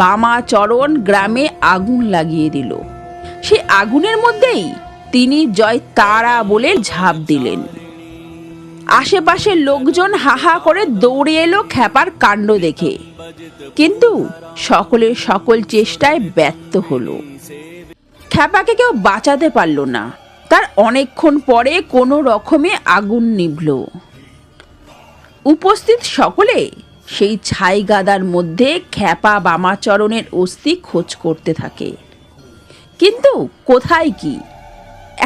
বামাচরণ গ্রামে আগুন লাগিয়ে দিল। সে আগুনের মধ্যেই তিনি জয় তারা বলে ঝাঁপ দিলেন। আশেপাশের লোকজন হাহা করে দৌড়ে এলো খ্যাপার কাণ্ড দেখে, কিন্তু সকলের সকল চেষ্টায় ব্যর্থ হলো। খ্যাপাকে কেউ বাঁচাতে পারল না। তার অনেকক্ষণ পরে কোনো রকমে আগুন নিভল। উপস্থিত সকলে সেই ছাই গাদার মধ্যে খ্যাপা বামাচরণের অস্থি খোঁজ করতে থাকে, কিন্তু কোথায় কি?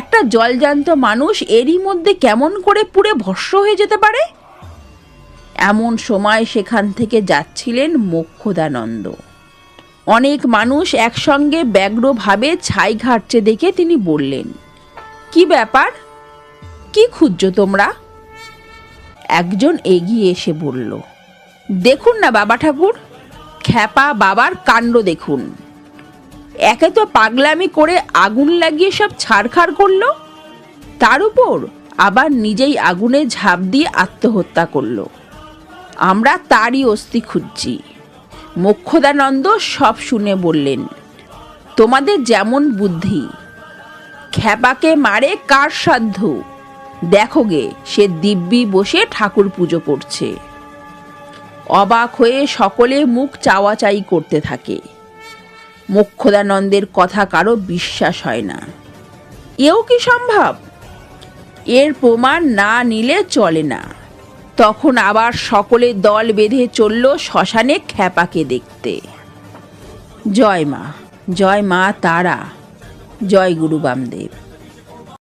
একটা জলজান্ত মানুষ এরই মধ্যে কেমন করে পুড়ে ভস্ম হয়ে যেতে পারে? এমন সময় সেখান থেকে যাচ্ছিলেন মোক্ষদানন্দ। অনেক মানুষ একসঙ্গে ব্যগ্রভাবে ছাই ঘাটছে দেখে তিনি বললেন, কি ব্যাপার, কি খুঁজছো তোমরা? একজন এগিয়ে এসে বলল, দেখুন না বাবা ঠাকুর, খ্যাপা বাবার কাণ্ড দেখুন। একে তো পাগলামি করে আগুন লাগিয়ে সব ছাড়খাড় করলো, তার উপর আবার নিজেই আগুনে ঝাঁপ দিয়ে আত্মহত্যা করলো। আমরা তারই অস্থি খুঁজছি। মোক্ষদানন্দ সব শুনে বললেন, তোমাদের যেমন বুদ্ধি, খ্যাপাকে মারে কার সাধ্য? দেখো গে, সে দিব্যি বসে ঠাকুর পুজো করছে। অবাক হয়ে সকলে মুখ চাওয়াচাই করতে থাকে। মোক্ষদানন্দের কথা কারো বিশ্বাস হয় না। এও কি সম্ভব? এর প্রমাণ না নিলে চলে না। তখন আবার সকলে দল বেঁধে চলল শ্মশানে খ্যাপাকে দেখতে। জয় মা, জয় মা তারা, জয় গুরু বামদেব।